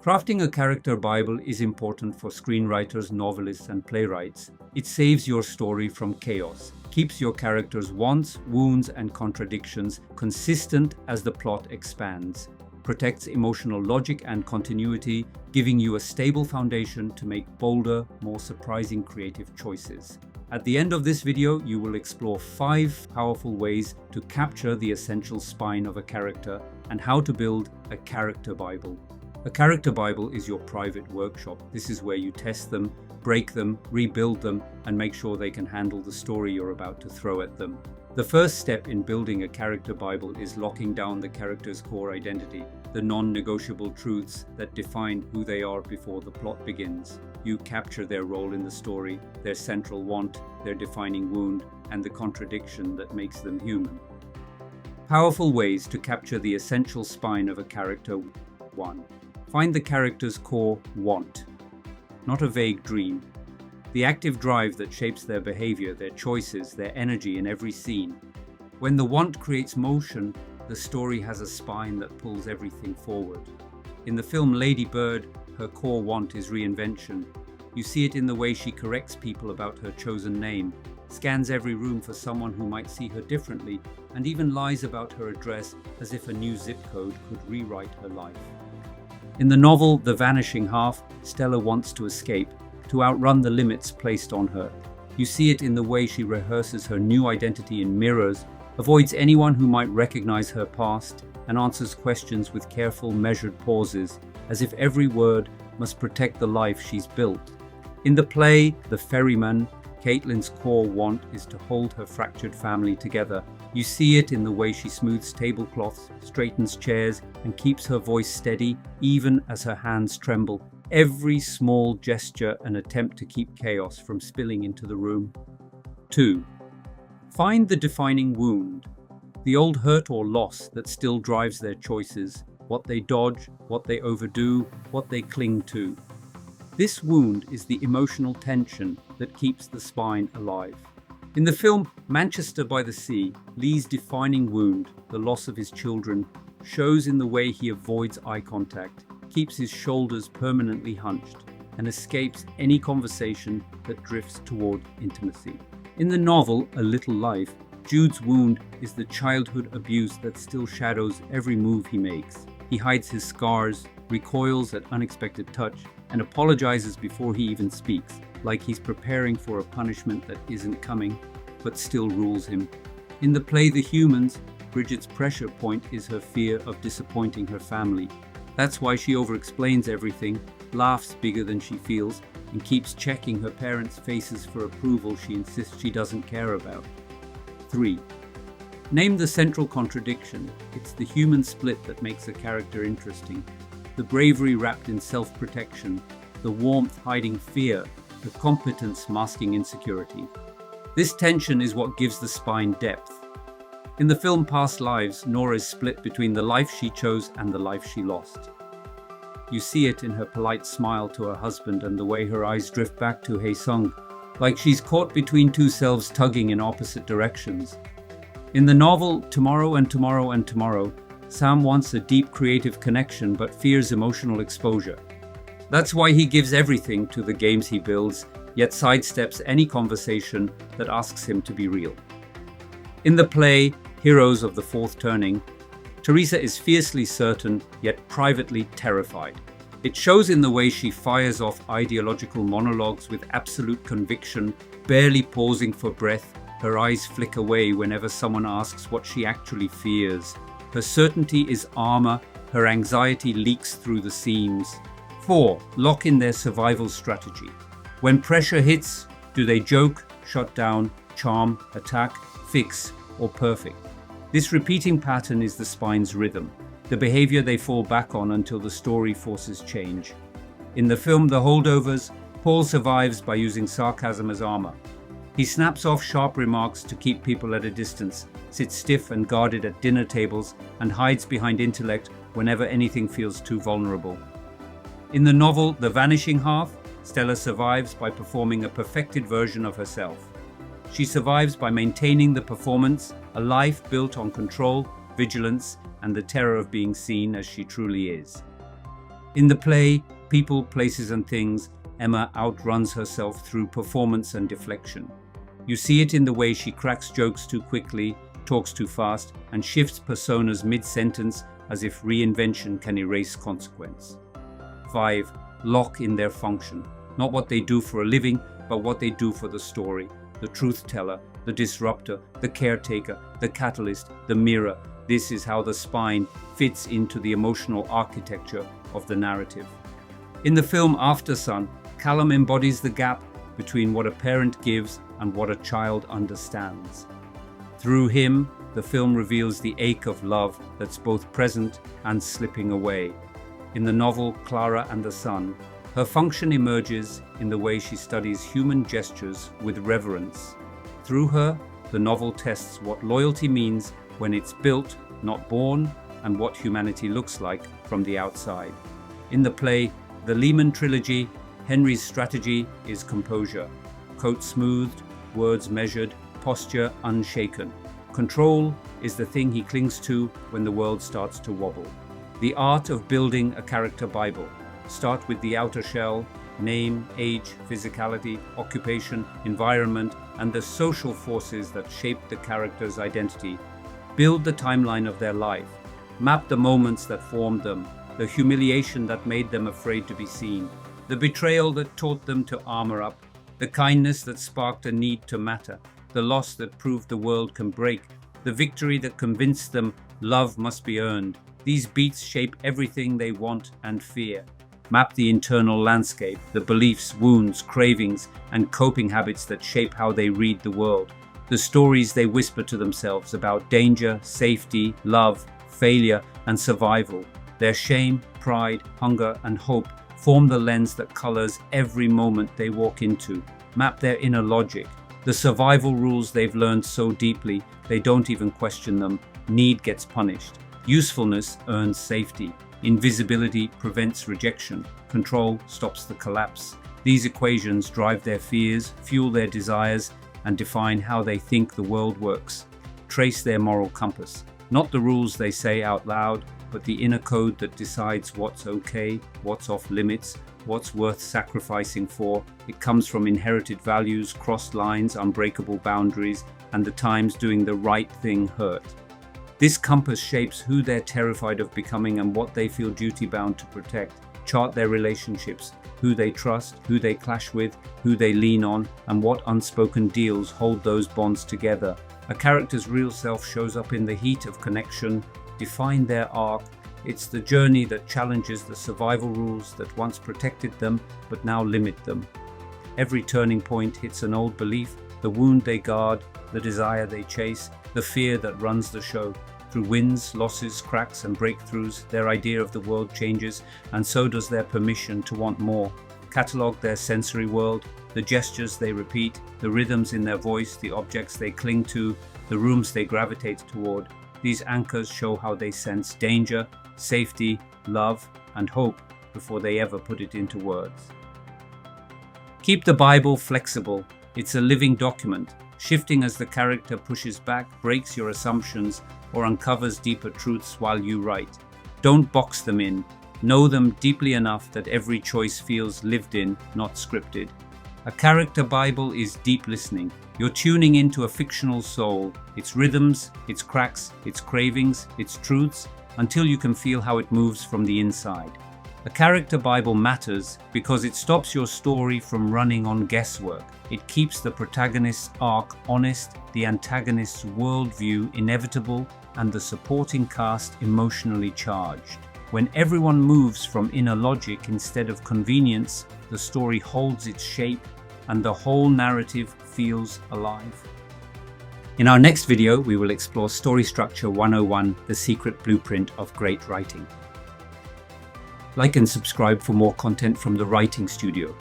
Crafting a character Bible is important for screenwriters, novelists, and playwrights. It saves your story from chaos, keeps your characters' wants, wounds, and contradictions consistent as the plot expands, protects emotional logic and continuity, giving you a stable foundation to make bolder, more surprising creative choices. At the end of this video, you will explore 5 powerful ways to capture the essential spine of a character and how to build a character Bible. A character Bible is your private workshop. This is where you test them, break them, rebuild them, and make sure they can handle the story you're about to throw at them. The first step in building a character Bible is locking down the character's core identity, the non-negotiable truths that define who they are before the plot begins. You capture their role in the story, their central want, their defining wound, and the contradiction that makes them human. Powerful ways to capture the essential spine of a character. 1. Find the character's core want, not a vague dream. The active drive that shapes their behavior, their choices, their energy in every scene. When the want creates motion, the story has a spine that pulls everything forward. In the film Lady Bird, her core want is reinvention. You see it in the way she corrects people about her chosen name, scans every room for someone who might see her differently, and even lies about her address as if a new zip code could rewrite her life. In the novel The Vanishing Half, Stella wants to escape, to outrun the limits placed on her. You see it in the way she rehearses her new identity in mirrors, avoids anyone who might recognize her past, and answers questions with careful, measured pauses, as if every word must protect the life she's built. In the play The Ferryman, Caitlin's core want is to hold her fractured family together. You see it in the way she smooths tablecloths, straightens chairs, and keeps her voice steady, even as her hands tremble. Every small gesture an attempt to keep chaos from spilling into the room. 2. Find the defining wound, the old hurt or loss that still drives their choices, what they dodge, what they overdo, what they cling to. This wound is the emotional tension that keeps the spine alive. In the film Manchester by the Sea, Lee's defining wound, the loss of his children, shows in the way he avoids eye contact, keeps his shoulders permanently hunched, and escapes any conversation that drifts toward intimacy. In the novel A Little Life, Jude's wound is the childhood abuse that still shadows every move he makes. He hides his scars, recoils at unexpected touch, and apologizes before he even speaks, like he's preparing for a punishment that isn't coming, but still rules him. In the play The Humans, Bridget's pressure point is her fear of disappointing her family. That's why she over-explains everything, laughs bigger than she feels, and keeps checking her parents' faces for approval she insists she doesn't care about. 3. Name the central contradiction. It's the human split that makes a character interesting. The bravery wrapped in self-protection, the warmth hiding fear, the competence masking insecurity. This tension is what gives the spine depth. In the film Past Lives, Nora is split between the life she chose and the life she lost. You see it in her polite smile to her husband and the way her eyes drift back to Hae-sung, like she's caught between two selves tugging in opposite directions. In the novel Tomorrow and Tomorrow and Tomorrow, Sam wants a deep creative connection but fears emotional exposure. That's why he gives everything to the games he builds, yet sidesteps any conversation that asks him to be real. In the play Heroes of the Fourth Turning, Teresa is fiercely certain, yet privately terrified. It shows in the way she fires off ideological monologues with absolute conviction, barely pausing for breath. Her eyes flick away whenever someone asks what she actually fears. Her certainty is armor, her anxiety leaks through the seams. 4. Lock in their survival strategy. When pressure hits, do they joke, shut down, charm, attack, fix, or perfect? This repeating pattern is the spine's rhythm, the behavior they fall back on until the story forces change. In the film The Holdovers, Paul survives by using sarcasm as armor. He snaps off sharp remarks to keep people at a distance, sits stiff and guarded at dinner tables, and hides behind intellect whenever anything feels too vulnerable. In the novel The Vanishing Half, Stella survives by performing a perfected version of herself. She survives by maintaining the performance, a life built on control, vigilance, and the terror of being seen as she truly is. In the play, People, Places and Things, Emma outruns herself through performance and deflection. You see it in the way she cracks jokes too quickly, talks too fast, and shifts personas mid-sentence as if reinvention can erase consequence. 5. Lock in their function. Not what they do for a living, but what they do for the story. The truth teller, the disruptor, the caretaker, the catalyst, the mirror. This is how the spine fits into the emotional architecture of the narrative. In the film Aftersun, Callum embodies the gap between what a parent gives and what a child understands. Through him, the film reveals the ache of love that's both present and slipping away. In the novel Clara and the Sun, her function emerges in the way she studies human gestures with reverence. Through her, the novel tests what loyalty means when it's built, not born, and what humanity looks like from the outside. In the play, The Lehman Trilogy, Henry's strategy is composure. Coat smoothed, words measured, posture unshaken. Control is the thing he clings to when the world starts to wobble. The art of building a character Bible. Start with the outer shell, name, age, physicality, occupation, environment, and the social forces that shape the character's identity. Build the timeline of their life. Map the moments that formed them, the humiliation that made them afraid to be seen, the betrayal that taught them to armor up, the kindness that sparked a need to matter, the loss that proved the world can break, the victory that convinced them love must be earned. These beats shape everything they want and fear. Map the internal landscape, the beliefs, wounds, cravings, and coping habits that shape how they read the world. The stories they whisper to themselves about danger, safety, love, failure, and survival. Their shame, pride, hunger, and hope form the lens that colors every moment they walk into. Map their inner logic, the survival rules they've learned so deeply they don't even question them. Need gets punished. Usefulness earns safety. Invisibility prevents rejection. Control stops the collapse. These equations drive their fears, fuel their desires, and define how they think the world works. Trace their moral compass. Not the rules they say out loud, but the inner code that decides what's okay, what's off limits, what's worth sacrificing for. It comes from inherited values, crossed lines, unbreakable boundaries, and the times doing the right thing hurt. This compass shapes who they're terrified of becoming and what they feel duty-bound to protect. Chart their relationships, who they trust, who they clash with, who they lean on, and what unspoken deals hold those bonds together. A character's real self shows up in the heat of connection. Define their arc. It's the journey that challenges the survival rules that once protected them but now limit them. Every turning point hits an old belief, the wound they guard, the desire they chase, the fear that runs the show. Through wins, losses, cracks, and breakthroughs, their idea of the world changes, and so does their permission to want more. Catalogue their sensory world, the gestures they repeat, the rhythms in their voice, the objects they cling to, the rooms they gravitate toward. These anchors show how they sense danger, safety, love, and hope before they ever put it into words. Keep the Bible flexible. It's a living document, shifting as the character pushes back, breaks your assumptions, or uncovers deeper truths while you write. Don't box them in. Know them deeply enough that every choice feels lived in, not scripted. A character Bible is deep listening. You're tuning into a fictional soul, its rhythms, its cracks, its cravings, its truths, until you can feel how it moves from the inside. A character Bible matters because it stops your story from running on guesswork. It keeps the protagonist's arc honest, the antagonist's worldview inevitable, and the supporting cast emotionally charged. When everyone moves from inner logic instead of convenience, the story holds its shape and the whole narrative feels alive. In our next video, we will explore Story Structure 101, the secret blueprint of great writing. Like and subscribe for more content from the Writing Studio.